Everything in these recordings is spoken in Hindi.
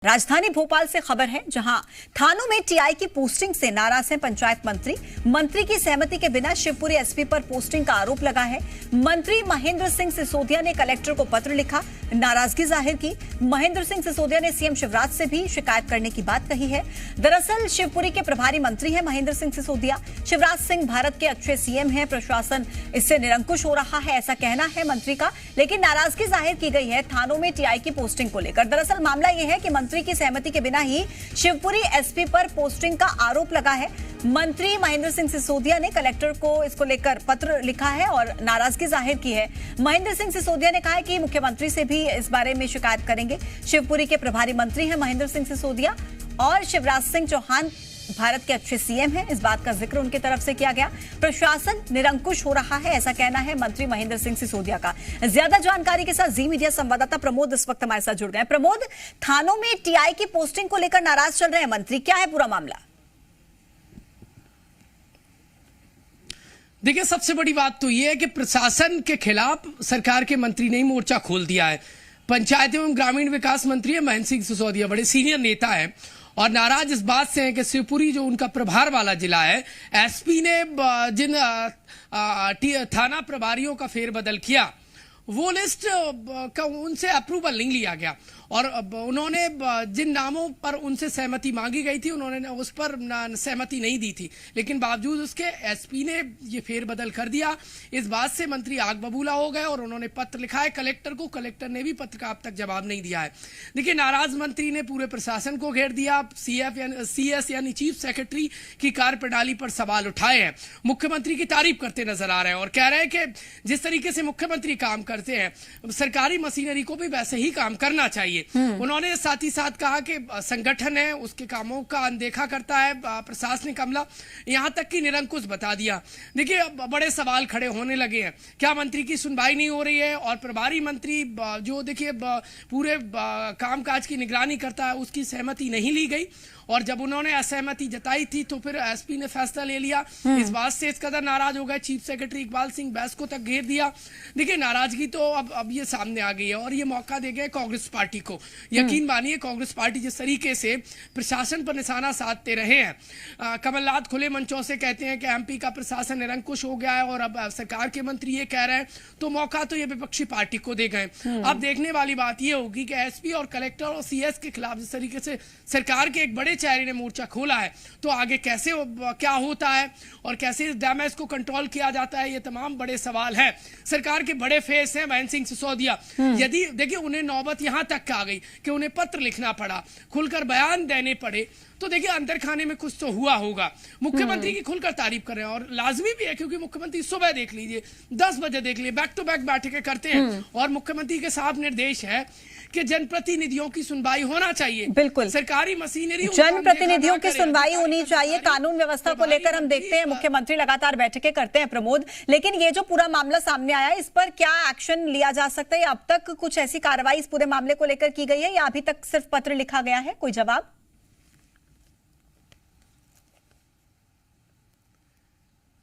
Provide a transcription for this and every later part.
राजधानी भोपाल से खबर है, जहां थानों में टीआई की पोस्टिंग से नाराज हैं पंचायत मंत्री की सहमति के बिना शिवपुरी एसपी पर पोस्टिंग का आरोप लगा है। मंत्री महेंद्र सिंह सिसोदिया ने कलेक्टर को पत्र लिखा, नाराजगी जाहिर की। महेंद्र सिंह सिसोदिया ने सीएम शिवराज से भी शिकायत करने की बात कही है। दरअसल शिवपुरी के प्रभारी मंत्री हैं महेंद्र सिंह सिसोदिया। शिवराज सिंह भारत के अच्छे सीएम हैं, प्रशासन इससे निरंकुश हो रहा है, ऐसा कहना है मंत्री का। लेकिन नाराजगी जाहिर की गई है थानों में टीआई की पोस्टिंग को लेकर। दरअसल मामला यह है कि मंत्री की सहमति के बिना ही शिवपुरी एसपी पर पोस्टिंग का आरोप लगा है। मंत्री महेंद्र सिंह सिसोदिया ने कलेक्टर को इसको लेकर पत्र लिखा है और नाराजगी जाहिर की है। महेंद्र सिंह सिसोदिया ने कहा है कि मुख्यमंत्री से भी इस बारे में शिकायत करेंगे। शिवपुरी के प्रभारी मंत्री हैं महेंद्र सिंह सिसोदिया और शिवराज सिंह चौहान भारत के अच्छे सीएम हैं, इस बात का जिक्र उनकी तरफ से किया गया। प्रशासन निरंकुश हो रहा है, ऐसा कहना है मंत्री महेंद्र सिंह सिसोदिया का। ज्यादा जानकारी के साथ जी मीडिया संवाददाता प्रमोद इस वक्त हमारे साथ जुड़ गए। प्रमोद, थानों में टीआई की पोस्टिंग को लेकर नाराज चल रहे हैं मंत्री, क्या है पूरा मामला? देखिए, सबसे बड़ी बात तो यह है कि प्रशासन के खिलाफ सरकार के मंत्री ने मोर्चा खोल दिया है। पंचायत एवं ग्रामीण विकास मंत्री है महेंद्र सिंह सिसोदिया, बड़े सीनियर नेता है और नाराज इस बात से है कि शिवपुरी जो उनका प्रभार वाला जिला है, एसपी ने जिन थाना प्रभारियों का फेरबदल किया वो लिस्ट का उनसे अप्रूवल नहीं लिया गया और उन्होंने जिन नामों पर उनसे सहमति मांगी गई थी उन्होंने उस पर सहमति नहीं दी थी, लेकिन बावजूद उसके एसपी ने ये फेरबदल कर दिया। इस बात से मंत्री आग बबूला हो गए और उन्होंने पत्र लिखा है कलेक्टर को। कलेक्टर ने भी पत्र का अब तक जवाब नहीं दिया है। देखिए, नाराज मंत्री ने पूरे प्रशासन को घेर दिया। सीएस यानी चीफ सेक्रेटरी की कार्यप्रणाली पर सवाल उठाए हैं। मुख्यमंत्री की तारीफ करते नजर आ रहे हैं और कह रहे हैं कि जिस तरीके से मुख्यमंत्री काम करते हैं सरकारी मशीनरी को भी वैसे ही काम करना चाहिए। उन्होंने साथ ही साथ कहा कि संगठन है उसके कामों का अनदेखा करता है, प्रशासनिक अमला यहां तक कि निरंकुश बता दिया। देखिए, बड़े सवाल खड़े होने लगे हैं, क्या मंत्री की सुनवाई नहीं हो रही है और प्रभारी मंत्री जो देखिए पूरे कामकाज की निगरानी करता है उसकी सहमति नहीं ली गई और जब उन्होंने असहमति जताई थी तो फिर एसपी ने फैसला ले लिया। इस बात से इस कदर नाराज हो गए, चीफ सेक्रेटरी इकबाल सिंह बैस को तक घेर दिया। देखिए, नाराजगी तो अब ये सामने आ गई है और ये मौका दे गए कांग्रेस पार्टी को। यकीन मानिए, कांग्रेस पार्टी जिस तरीके से प्रशासन पर निशाना साधते रहे हैं, कमलनाथ खुले मंचों से कहते हैं कि एमपी का प्रशासन निरंकुश हो गया है और अब सरकार के मंत्री ये कह रहे हैं, तो मौका तो ये विपक्षी पार्टी को दे गए। अब देखने वाली बात ये होगी कि एसपी और कलेक्टर और सीएस के खिलाफ जिस तरीके से सरकार के एक बड़े चेहरे ने मोर्चा खोला है, तो आगे कैसे क्या होता है और कैसे इस डैमेज को कंट्रोल किया जाता है, ये तमाम बड़े सवाल हैं। सरकार के बड़े फेस हैं महेंद्र सिंह सिसोदिया। यदि देखिए उन्हें नौबत यहां तक आ गई कि उन्हें पत्र लिखना पड़ा, खुलकर बयान देने पड़े, तो देखिए अंदर खाने में कुछ तो हुआ होगा। मुख्यमंत्री की खुलकर तारीफ कर रहे हैं और लाजमी भी है क्योंकि मुख्यमंत्री सुबह देख लीजिए 10 बजे देख लीजिए बैक टू बैक बैठकें करते हैं और मुख्यमंत्री के साफ निर्देश है कि जनप्रतिनिधियों की सुनवाई होना चाहिए। बिल्कुल, सरकारी मशीनरी जनप्रतिनिधियों की सुनवाई होनी चाहिए। कानून व्यवस्था को लेकर हम देखते हैं मुख्यमंत्री लगातार बैठकें करते हैं प्रमोद, लेकिन ये जो पूरा मामला सामने आया इस पर क्या एक्शन लिया जा सकता है? अब तक कुछ ऐसी कार्रवाई इस पूरे मामले को लेकर की गई है या अभी तक सिर्फ पत्र लिखा गया है, कोई जवाब?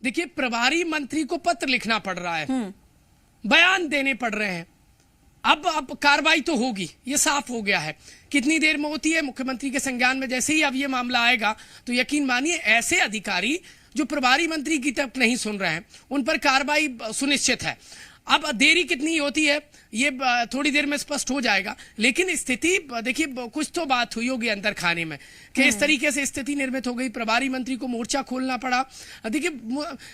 देखिए, प्रभारी मंत्री को पत्र लिखना पड़ रहा है, बयान देने पड़ रहे हैं। अब कार्रवाई तो होगी, ये साफ हो गया है। कितनी देर में होती है मुख्यमंत्री के संज्ञान में जैसे ही अब ये मामला आएगा तो यकीन मानिए ऐसे अधिकारी जो प्रभारी मंत्री की तरफ नहीं सुन रहे हैं उन पर कार्रवाई सुनिश्चित है। अब देरी कितनी होती है ये थोड़ी देर में स्पष्ट हो जाएगा, लेकिन स्थिति देखिए कुछ तो बात हुई होगी अंदर खाने में कि इस तरीके से स्थिति निर्मित हो गई, प्रभारी मंत्री को मोर्चा खोलना पड़ा। देखिए,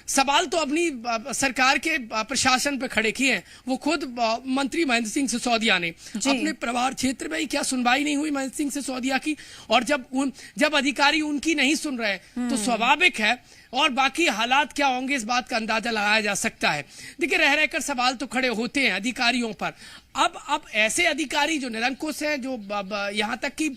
सवाल तो अपनी सरकार के प्रशासन पे खड़े किए हैं। वो खुद मंत्री महेंद्र सिंह सिसोदिया ने अपने प्रभार क्षेत्र में ही क्या सुनवाई नहीं हुई महेंद्र सिंह सिसोदिया की, और जब अधिकारी उनकी नहीं सुन रहे तो स्वाभाविक है और बाकी हालात क्या होंगे इस बात का अंदाजा लगाया जा सकता है। देखिए, रह रहकर सवाल तो खड़े होते हैं अधिकारियों पर। अब ऐसे अधिकारी जो निरंकुश हैं, जो यहां तक कि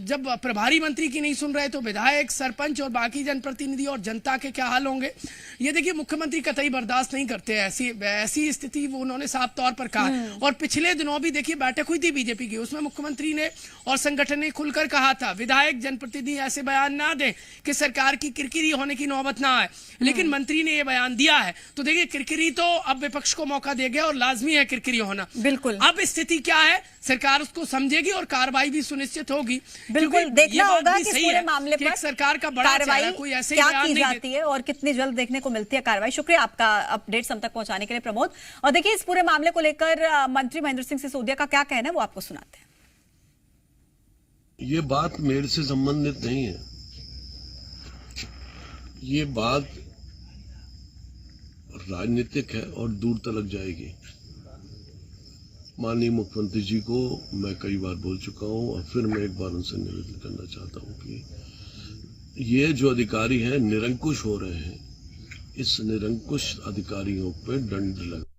जब प्रभारी मंत्री की नहीं सुन रहे तो विधायक, सरपंच और बाकी जनप्रतिनिधि और जनता के क्या हाल होंगे, ये देखिए मुख्यमंत्री कतई बर्दाश्त नहीं करते। ऐसी स्थिति वो उन्होंने साफ तौर पर कहा। और पिछले दिनों भी देखिए बैठक हुई थी बीजेपी की, उसमें मुख्यमंत्री ने और संगठन ने खुलकर कहा था विधायक जनप्रतिनिधि ऐसे बयान ना दें कि सरकार की किरकिरी होने की नौबत ना आए, लेकिन मंत्री ने ये बयान दिया है। तो देखिए, किरकिरी तो अब विपक्ष को मौका दे गया और लाजमी है किरकिरी होना। बिल्कुल। अब स्थिति क्या है, सरकार उसको समझेगी और कार्रवाई भी सुनिश्चित होगी। बिल्कुल देखना होगा कि इस पूरे मामले पर सरकार का बड़ा चेहरा कोई ऐसे क्या की जाती है और कितनी जल्द देखने को मिलती है कार्रवाई। शुक्रिया आपका अपडेट्स हम तक पहुंचाने के लिए प्रमोद। और देखिए, इस पूरे मामले को लेकर मंत्री महेंद्र सिंह सिसोदिया का क्या कहना है वो आपको सुनाते हैं। ये बात मेरे से संबंधित नहीं है, ये बात राजनीतिक है और दूर तक जाएगी। माननीय मुख्यमंत्री जी को मैं कई बार बोल चुका हूं और फिर मैं एक बार उनसे निवेदन करना चाहता हूं कि ये जो अधिकारी हैं निरंकुश हो रहे हैं, इस निरंकुश अधिकारियों पे दंड लगा।